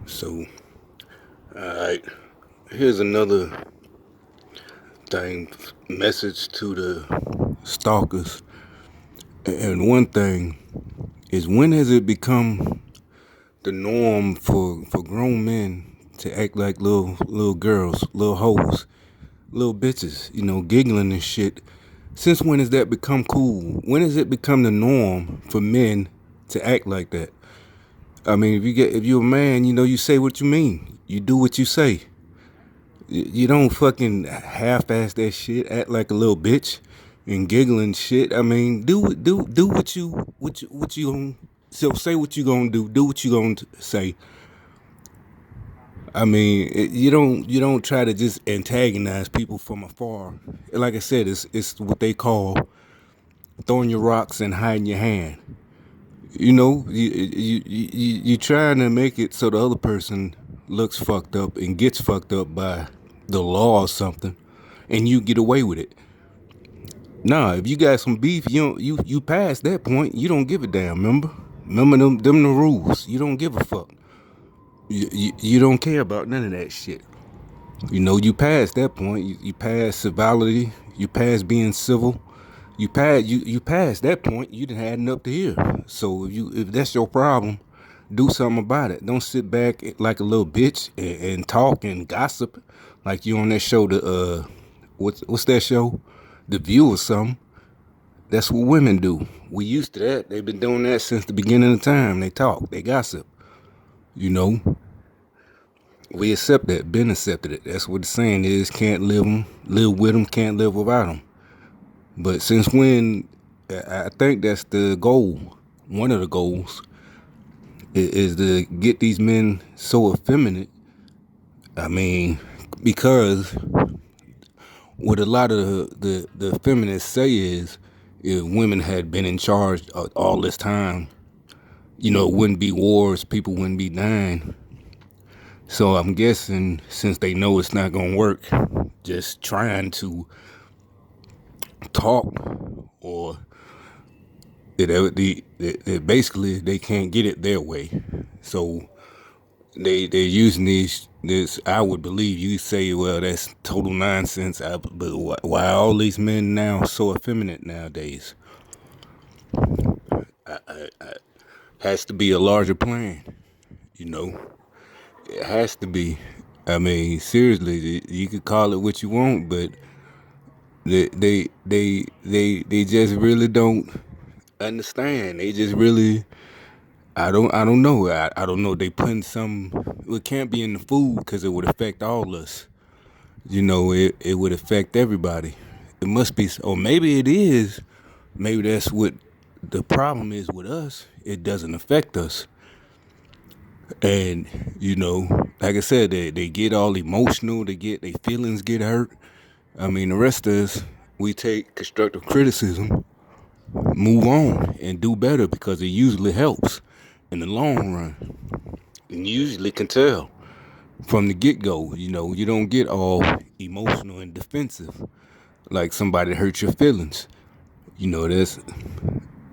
So, alright, here's another thing, message to the stalkers. And one thing is, when has it become the norm for grown men to act like little girls, little hoes, little bitches, giggling and shit? Since when has that become cool? When has it become the norm for men to act like that? I mean, if you're a man, you say what you mean. You do what you say. You don't fucking half-ass that shit, act like a little bitch, and giggling shit. I mean, do what you gonna. So say what you gonna do what you gonna say. I mean, you don't try to just antagonize people from afar. Like I said, it's what they call throwing your rocks and hiding your hand. You trying to make it so the other person looks fucked up and gets fucked up by the law or something, and you get away with it. Nah, if you got some beef, you past that point. You don't give a damn. Remember them the rules. You don't give a fuck. You don't care about none of that shit. You past that point. You pass civility. You pass being civil. You past that point. You done had enough to hear. So if that's your problem, do something about it. Don't sit back like a little bitch and talk and gossip like you on that show. What's that show? The View or something. That's what women do. We used to that. They've been doing that since the beginning of time. They talk. They gossip. You know. We accept that. Been accepted it. That's what the saying is. Can't live with them. Can't live without them. But since when? I think that's the goal. One of the goals is to get these men so effeminate. I mean, because what a lot of the feminists say is, if women had been in charge all this time, it wouldn't be wars, people wouldn't be dying. So I'm guessing, since they know it's not gonna work, just trying to talk, or basically they can't get it their way. So they're using this. I would believe you say, well, that's total nonsense. But why all these men now so effeminate nowadays? Has to be a larger plan. It has to be. I mean, seriously, you could call it what you want, but they just really don't understand. They just really, I don't know. I don't know. They putting some. It can't be in the food because it would affect all us. It would affect everybody. It must be, or maybe it is. Maybe that's what the problem is with us. It doesn't affect us. And, like I said, they get all emotional. Their feelings get hurt. I mean, the rest of us, we take constructive criticism, move on, and do better, because it usually helps in the long run. And you usually can tell from the get-go. You don't get all emotional and defensive like somebody hurt your feelings.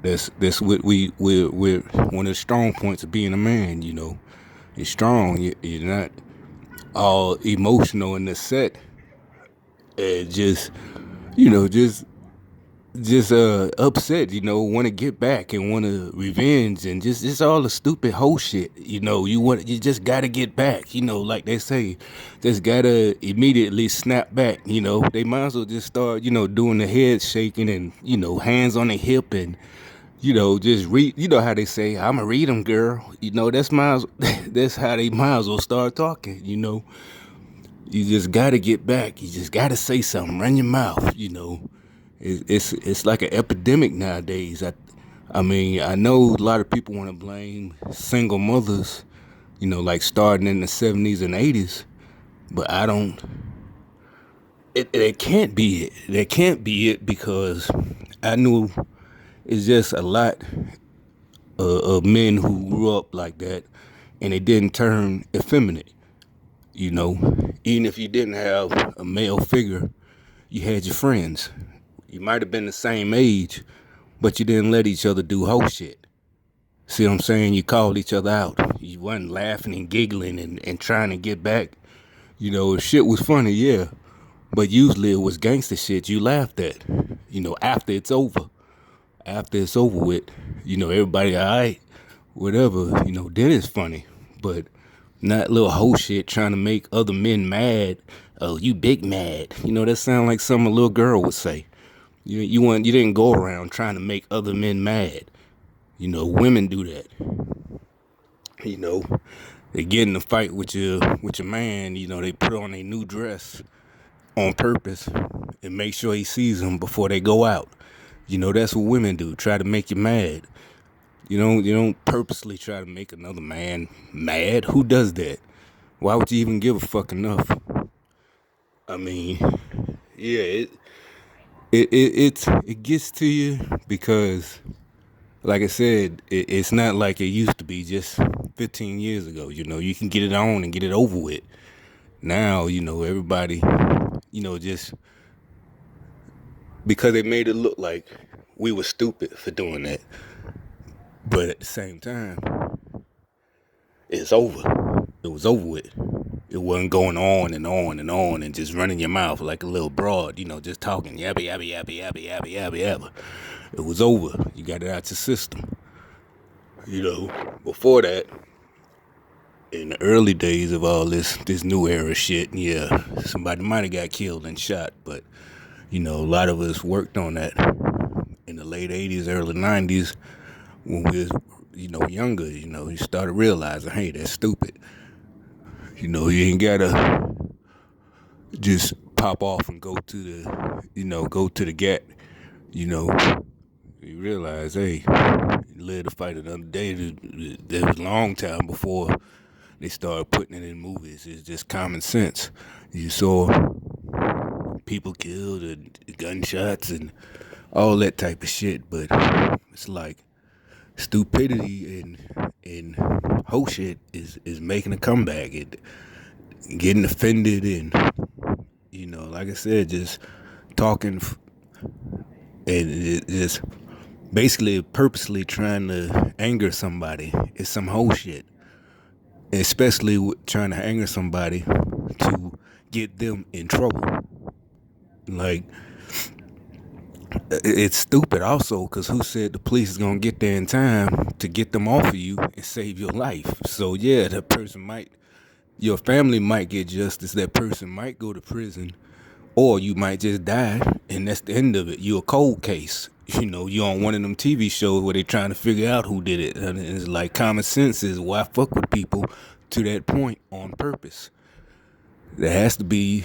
That's what we're one of the strong points of being a man. You're strong. You're not all emotional in the set, and just upset, want to get back and want to revenge, and just all the stupid whole shit. You just gotta get back. Like they say, just gotta immediately snap back. They might as well just start, doing the head shaking and hands on the hip, and just read. How they say, "I'ma read them, girl." That's miles. That's how they might as well start talking. You just gotta get back. You just gotta say something. Run your mouth. It's like an epidemic nowadays. I mean, I know a lot of people want to blame single mothers, like starting in the 70s and 80s, but I don't. It can't be it. That can't be it, because I knew it's just a lot of men who grew up like that, and they didn't turn effeminate. Even if you didn't have a male figure, you had your friends. You might have been the same age, but you didn't let each other do hoe shit. See what I'm saying? You called each other out. you wasn't laughing and giggling and trying to get back. If shit was funny, yeah. But usually it was gangster shit you laughed at, after it's over. After it's over with, everybody, all right, whatever, then it's funny. But not little hoe shit trying to make other men mad. Oh, you big mad. That sound like something a little girl would say. You didn't go around trying to make other men mad. Women do that. They get in a fight with your man. They put on a new dress on purpose and make sure he sees them before they go out. That's what women do. Try to make you mad. You don't purposely try to make another man mad. Who does that? Why would you even give a fuck enough? I mean, yeah, it gets to you because, like I said, it's not like it used to be just 15 years ago. You can get it on and get it over with. Now, everybody, just because they made it look like we were stupid for doing that. But at the same time, it's over. It was over with. It wasn't going on and on and on and just running your mouth like a little broad, just talking yabba, yabba, yabba, yabba, yabba, yabba, yabba. It was over. You got it out your system. Before that, in the early days of all this new era shit, yeah, somebody might have got killed and shot, but, a lot of us worked on that in the late 80s, early 90s, when we was, younger, you started realizing, hey, that's stupid. You ain't gotta just pop off and go to the gap. You realize, hey, you live to fight another day. There was a long time before they started putting it in movies. It's just common sense. You saw people killed and gunshots and all that type of shit, but it's like stupidity and whole shit is making a comeback. Getting offended and like I said, just talking and just basically purposely trying to anger somebody. It's some whole shit, especially trying to anger somebody to get them in trouble. Like, it's stupid also, because who said the police is going to get there in time to get them off of you and save your life? So yeah, that person your family might get justice, that person might go to prison, or you might just die, and that's the end of it. You're a cold case. You on one of them TV shows where they trying to figure out who did it. And it's like common sense is why fuck with people to that point on purpose. There has to be.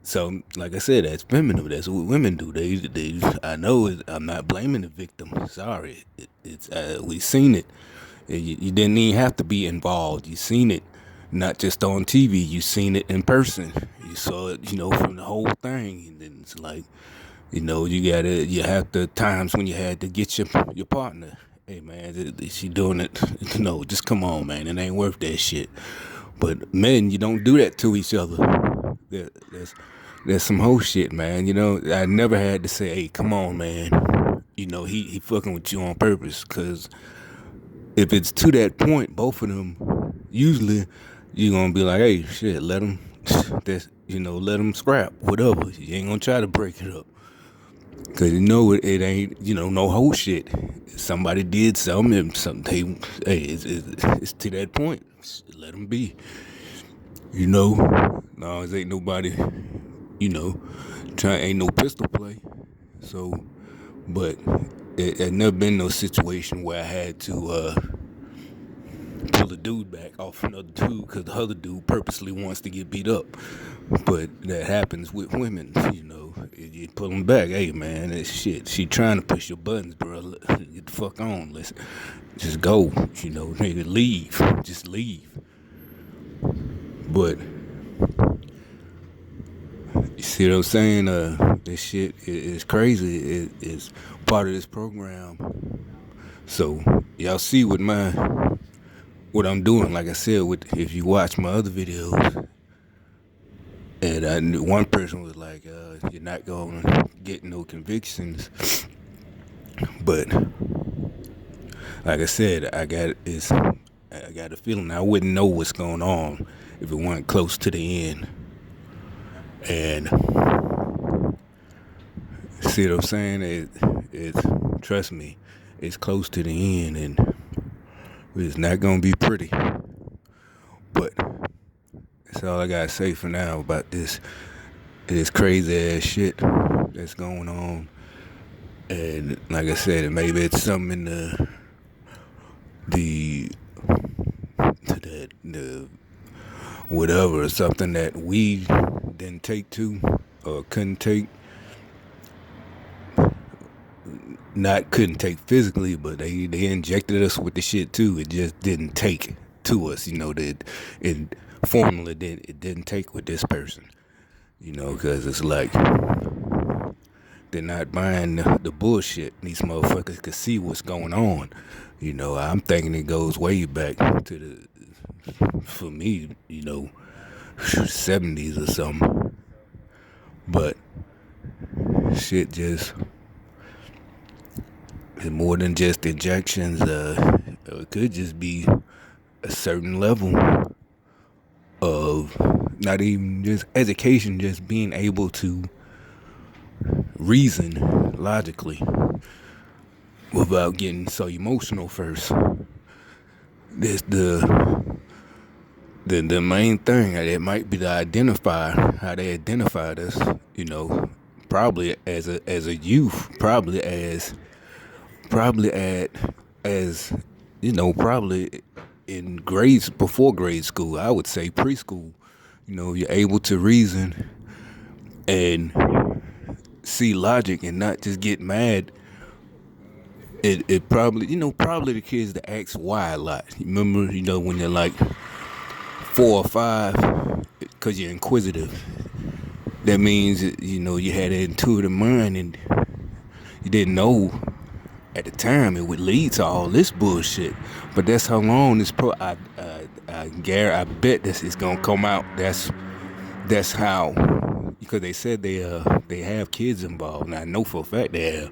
So, like I said, that's feminine. That's what women do. They. I know. I'm not blaming the victim. Sorry. We seen it. You didn't even have to be involved. You seen it, not just on TV. You seen it in person. You saw it, from the whole thing. And then it's like, you have the times when you had to get your partner. Hey man, she doing it. No, just come on, man. It ain't worth that shit. But men, you don't do that to each other. There's some whole shit, man. I never had to say, hey, come on, man. He fucking with you on purpose. Because if it's to that point, both of them, usually you're going to be like, hey, shit, let them, let them scrap, whatever. You ain't going to try to break it up. Because it ain't, no whole shit. Somebody did something, hey, it's to that point. Let them be. No, it ain't nobody, ain't no pistol play. So, but it never been no situation where I had to pull the dude back off another dude because the other dude purposely wants to get beat up. But that happens with women, you pull them back. Hey man, that shit, she trying to push your buttons, bro. Get the fuck on. Let's just go, nigga, leave. Just leave. But you see what I'm saying? This shit is crazy. It's part of this program. So y'all see what I'm doing. Like I said, if you watch my other videos, and one person was like, "You're not gonna get no convictions," but like I said, I got a feeling I wouldn't know what's going on if it weren't close to the end. And see what I'm saying? It's trust me, it's close to the end, and it's not gonna be pretty. But that's all I gotta say for now about this crazy ass shit that's going on. And like I said, maybe it's something in the whatever, something that we didn't take to or couldn't take. Not couldn't take physically, but they injected us with the shit too. It just didn't take to us, that it formula didn't take with this person, because it's like they're not buying the bullshit. These motherfuckers could see what's going on. I'm thinking it goes way back to for me, 70s or something. But shit just is more than just injections. It could just be a certain level of not even just education, just being able to reason logically without getting so emotional first. This the main thing. It might be to identify how they identified us, probably as a youth, probably in grades before grade school. I would say preschool. You're able to reason and see logic and not just get mad. It probably the kids that ask why a lot. Remember, when you're like 4 or 5, because you're inquisitive. That means you had an intuitive mind and you didn't know at the time it would lead to all this bullshit. But that's how long this I bet this is gonna come out. That's how, because they said they have kids involved, and I know for a fact they have.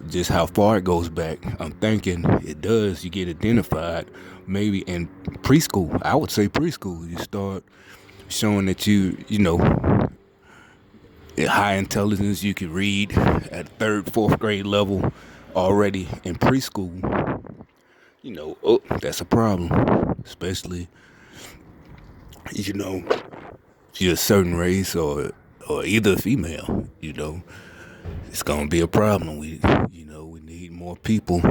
Just how far it goes back, I'm thinking it does. You get identified maybe in preschool. I would say preschool. You start showing that you high intelligence. You can read at 3rd, 4th grade level already in preschool. That's a problem, especially if you're a certain race or either female. It's gonna be a problem. We need more people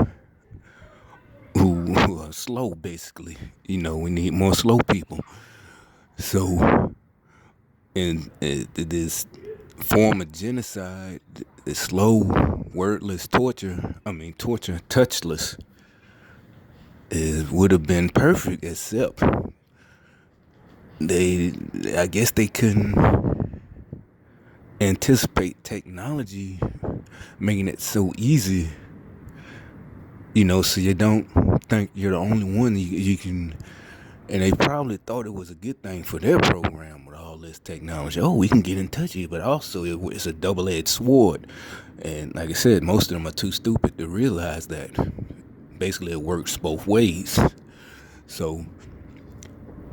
who are slow, basically. We need more slow people. So, and this form of genocide, the slow, wordless torture, touchless, would have been perfect, except I guess they couldn't anticipate technology making it so easy, so you don't think you're the only one you can. And they probably thought it was a good thing for their program with all this technology. Oh, we can get in touch with you, but also it's a double-edged sword. And like I said, most of them are too stupid to realize that basically it works both ways. So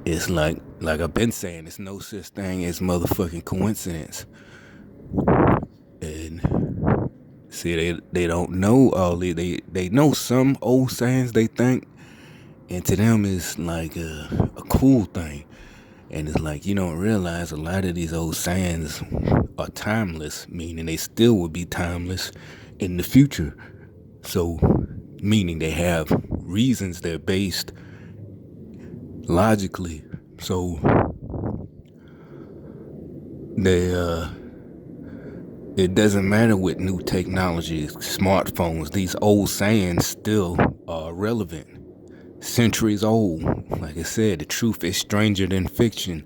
it's like I've been saying, it's no such thing as motherfucking coincidence. And see, they don't know all they know some old sayings, they think, and to them it's like a cool thing. And it's like you don't realize a lot of these old sayings are timeless, meaning they still will be timeless in the future. So meaning they have reasons, they're based logically. So it doesn't matter with new technology, smartphones, these old sayings still are relevant. Centuries old. Like I said, the truth is stranger than fiction.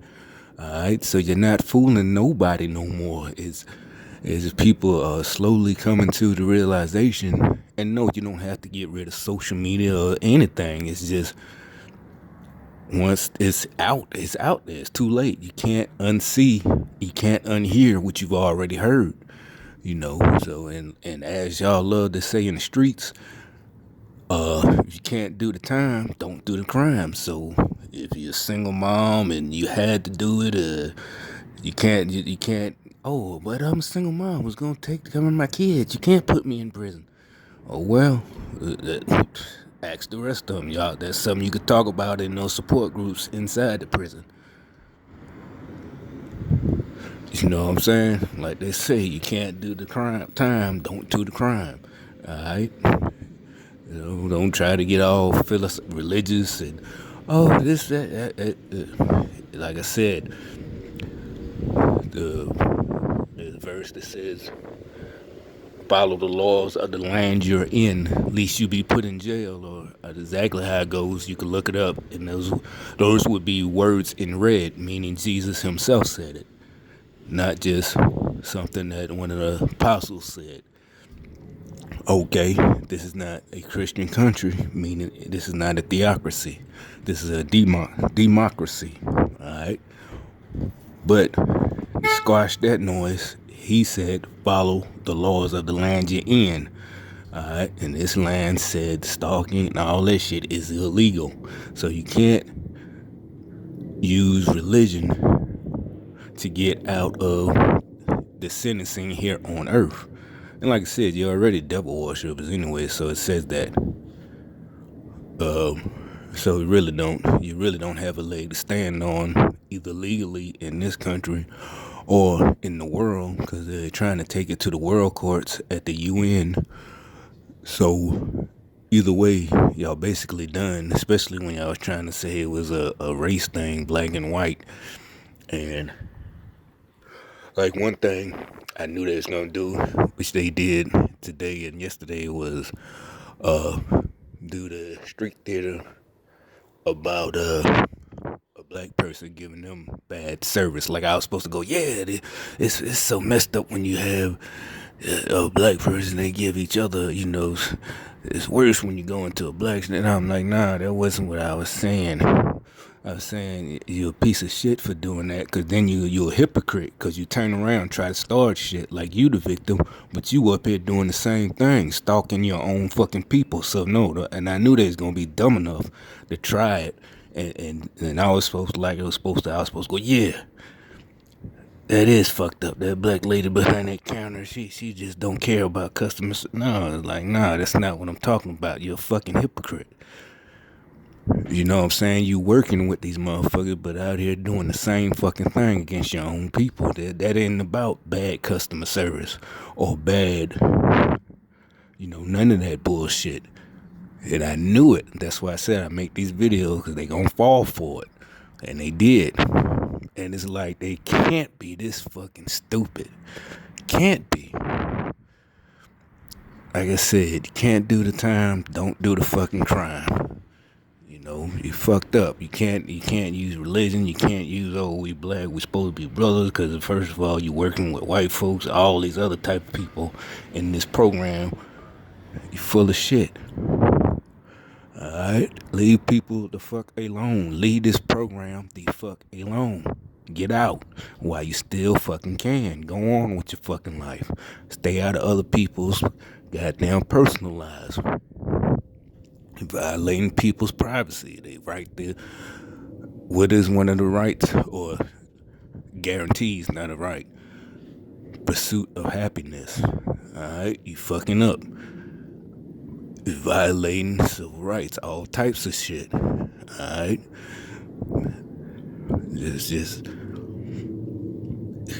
Alright, so you're not fooling nobody no more. As people are slowly coming to the realization, and no, you don't have to get rid of social media or anything. It's just once it's out there. It's too late. You can't unsee, you can't unhear what you've already heard. So and as y'all love to say in the streets, If you can't do the time, don't do the crime. So if you're a single mom and you had to do it, you can't. Oh, but I'm a single mom. Who's gonna take care of my kids? You can't put me in prison. Oh well, ask the rest of them, y'all. That's something you could talk about in those support groups inside the prison. You know what I'm saying? Like they say, you can't do the time, don't do the crime. Alright? You know, don't try to get all religious and, oh, this, that. Like I said, the verse that says, follow the laws of the land you're in, lest you be put in jail, or exactly how it goes. You can look it up, and those would be words in red, meaning Jesus himself said it, not just something that one of the apostles said. Okay, this is not a Christian country, meaning this is not a theocracy. This is a democracy. All right, but squash that noise. He said, follow the laws of the land you're in. Alright, and this land said stalking and all that shit is illegal. So you can't use religion to get out of the sentencing here on earth. And like I said, you're already devil worshippers anyway, so it says that. So you really don't have a leg to stand on, either legally in this country or in the world, because they're trying to take it to the world courts at the UN. So either way, y'all basically done, especially when y'all was trying to say it was a race thing, black and white. And like one thing I knew they was gonna do, which they did today and yesterday, was do the street theater about a black person giving them bad service. Like I was supposed to go, yeah, it's so messed up when you have a black person, they give each other, it's worse when you go into a black. And I'm like, nah, that wasn't what I was saying. I was saying you're a piece of shit for doing that, because then you're a hypocrite, because you turn around and try to start shit like you the victim, but you up here doing the same thing, stalking your own fucking people. So no, and I knew they was gonna be dumb enough to try it, and I was supposed to go, yeah, that is fucked up. That black lady behind that counter, she just don't care about customers. No, it's like, nah, that's not what I'm talking about. You're a fucking hypocrite. You know what I'm saying? You working with these motherfuckers, but out here doing the same fucking thing against your own people. That ain't about bad customer service or bad, none of that bullshit. And I knew it. That's why I said I make these videos, because they gonna fall for it. And they did. And it's like, they can't be this fucking stupid. Can't be. Like I said, you can't do the time, don't do the fucking crime. You fucked up. You can't use religion. You can't use, oh, we black, we supposed to be brothers, because first of all, you working with white folks, all these other type of people in this program. You full of shit. Alright? Leave people the fuck alone. Leave this program the fuck alone. Get out while you still fucking can. Go on with your fucking life. Stay out of other people's goddamn personal lives. Violating people's privacy. They right there. What is one of the rights, or guarantees, not a right? Pursuit of happiness. Alright? You fucking up. Violating civil rights. All types of shit. Alright? Just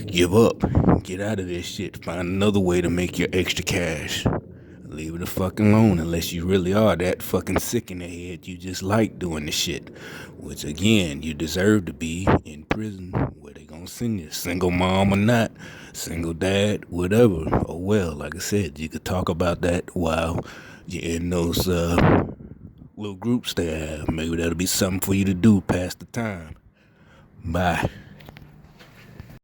give up. Get out of this shit. Find another way to make your extra cash. Leave it the fuck alone, unless you really are that fucking sick in the head. You just like doing the shit. Which, again, you deserve to be in prison, where they gonna send you. Single mom or not. Single dad, whatever. Oh well, like I said, you could talk about that while you're in those little groups they have. Maybe that'll be something for you to do past the time. Bye.